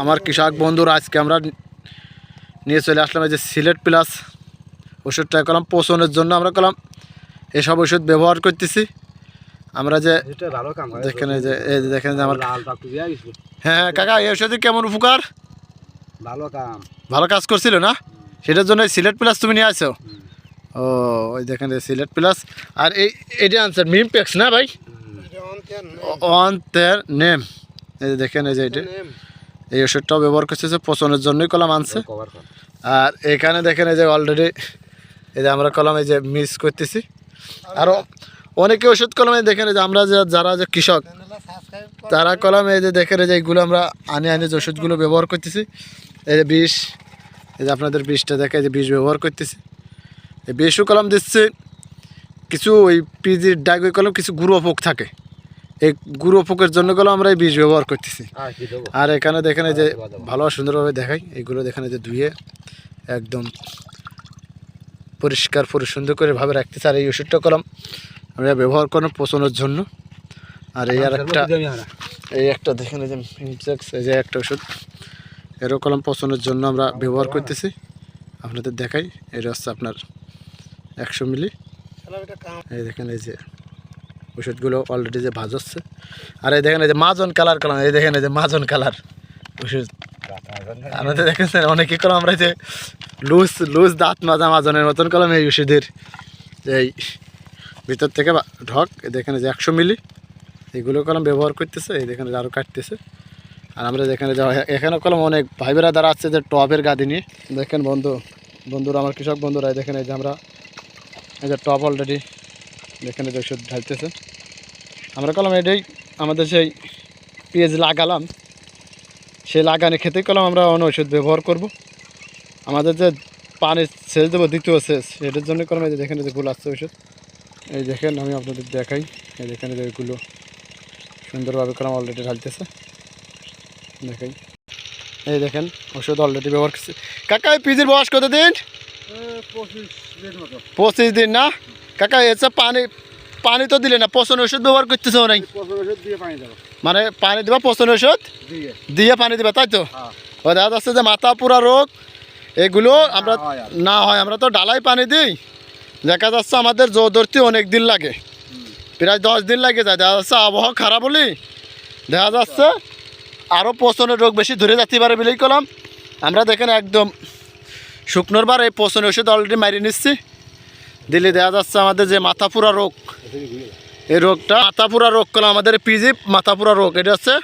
আমার কৃষক বন্ধুরা আজকে আমরা নিয়ে চলে আসলাম এই যে সিলেট প্লাস ওষুধটা করলাম পোষণের জন্য। আমরা করলাম এসব ওষুধ ব্যবহার করতেছি আমরা যে দেখেন এই যে দেখেন যে আমার হ্যাঁ কাকা এই ওষুধে কেমন উপকার ভালো কাজ করছিল না, সেটার জন্য সিলেট প্লাস তুমি নিয়ে আসো। ও ওই দেখেন সিলেট প্লাস আর এইটা আনসার মিমপ্যাক্স না ভাই, অন্তের নেম। এই যে দেখেন এই যে এটা এই ওষুধটাও ব্যবহার করতেছে পোষণের জন্যই কলম আনছে। আর এখানে দেখেন এই যে অলরেডি এই যে আমরা কলম এই যে মিক্স করতেছি। আরও অনেকে ওষুধ কলমে দেখেন এই যে আমরা যারা যে কৃষক তারা কলম এই যে দেখেন এই যে এইগুলো আমরা আনে যে ওষুধগুলো ব্যবহার করতেছি। এই যে বিষ, এই যে আপনাদের বিষটা দেখে যে বিষ ব্যবহার করতেছি। এই বিষও কলম দিচ্ছে কিছু ওই পিজির ডাক ওই কলম কিছু গুঁড়ো পোক থাকে, এই গুঁড়ো পোকের জন্য কলম আমরা এই বিষ ব্যবহার করতেছি। আর এখানে দেখেন এই যে ভালো সুন্দরভাবে দেখাই এইগুলো দেখেন এই যে ধুয়ে একদম পরিষ্কার পরিচ্ছন্ন করে ভাবে রাখতেছে। আর এই ওষুধটা কলম আমরা ব্যবহার করেন পোষণের জন্য। আর এই আর একটা দেখেন এই যে এই যে একটা ওষুধ এরও কলম পোষণের জন্য আমরা ব্যবহার করতেছি। আপনাদের দেখাই এটা হচ্ছে আপনার 100 মিলি। এই দেখেন এই যে ওষুধগুলো অলরেডি যে ভাজছে। আর এই দেখেন এই যে মাজন কালার কলম, এই দেখেন এই যে মাজন কালার ওষুধ আমাদের দেখেছেন অনেকে কলম আমরা যে লুজ দাঁত মাজা মাজনের মতন কলম এই ওষুধের এই ভিতর থেকে ঢক। দেখেন যে 100 মিলি এইগুলো কলম ব্যবহার করতেছে। এই দেখেন আরও কাটতেছে। আর আমরা যেখানে এখানে কলম অনেক ভাই বেড়া দ্বারা আসছে যে টবের গাদি নিয়ে। দেখেন বন্ধুরা আমার কৃষক বন্ধুরা দেখেন এই যে আমরা এই যে টব অলরেডি দেখেন যে ওষুধ ঢালতেছে। আমরা কলম এটাই আমাদের সেই পেঁয়াজ লাগালাম, সেই লাগানো খেতে কলম আমরা অন্য ওষুধ ব্যবহার করব। আমাদের যে পানি সেচ দেবো দ্বিতীয় সেচ এটার জন্য কলম এই যে দেখেন যে গুলো আসছে ওষুধ। এই দেখেন আমি আপনাদের দেখাই এই দেখেন যে ওইগুলো সুন্দরভাবে কলম অলরেডি ঢালতেছে দেখাই। এই দেখেন ওষুধ অলরেডি ব্যবহার করছে। কাকা এই পিজির বয়স কত দিন? 25 দিন না কাকা? এসে পানি তো দিলে না, পচন ওষুধ ব্যবহার করতেছে নাই? মানে পানি দিবা পচন ওষুধ দিয়ে পানি দিবা তাই তো? ও দেখা যাচ্ছে যে মাথা পুরা রোগ এগুলো আমরা না হয় আমরা তো ডালাই পানি দিই, দেখা যাচ্ছে আমাদের জো ধরতে অনেক দিন লাগে, প্রায় 10 দিন লাগে যায়। দেখা যাচ্ছে আবহাওয়া খারাপ হলে দেখা যাচ্ছে আরও পচনের রোগ বেশি ধরে যেতে পারে বলেই কলম আমরা দেখেন একদম শুকনোর বার এই পচনের ওষুধ অলরেডি মারিয়ে নিচ্ছি। দিলে দেখা যাচ্ছে আমাদের যে মাথা পুরা রোগ এই রোগটা মাথা পুরা রোগ কলম আমাদের পিজি মাথা পুরা রোগ এটা হচ্ছে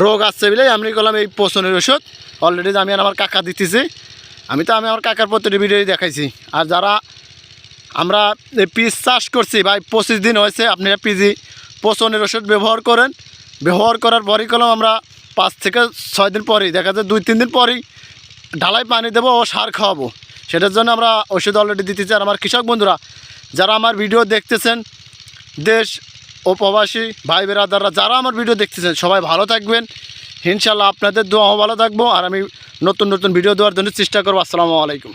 রোগ আসছে বলেই আমি কলম এই পচনের ওষুধ অলরেডি আমি আমার কাকা দিতেছি। আমি আমার কাকার প্রতিটি ভিডিও দেখাইছি। আর যারা আমরা এই পিস চাষ করছি ভাই 25 দিন হয়েছে, আপনারা পিজি পচনের ওষুধ ব্যবহার করেন। ব্যবহার করার পরই কলম আমরা 5 থেকে 6 দিন পরেই দেখা যায় 2-3 দিন পরেই ঢালাই পানি দেবো ও সার খাওয়াবো। সেটার জন্য আমরা ওষুধ অলরেডি দিতেছি। আর আমার কৃষক বন্ধুরা যারা আমার ভিডিও দেখতেছেন দেশ ও প্রবাসী ভাই বেরাদাররা যারা আমার ভিডিও দেখতেছেন সবাই ভালো থাকবেন ইনশাল্লাহ। আপনাদের দোয়া ভালো থাকবো আর আমি নতুন ভিডিও দেওয়ার জন্য চেষ্টা করবো। আসসালামু আলাইকুম।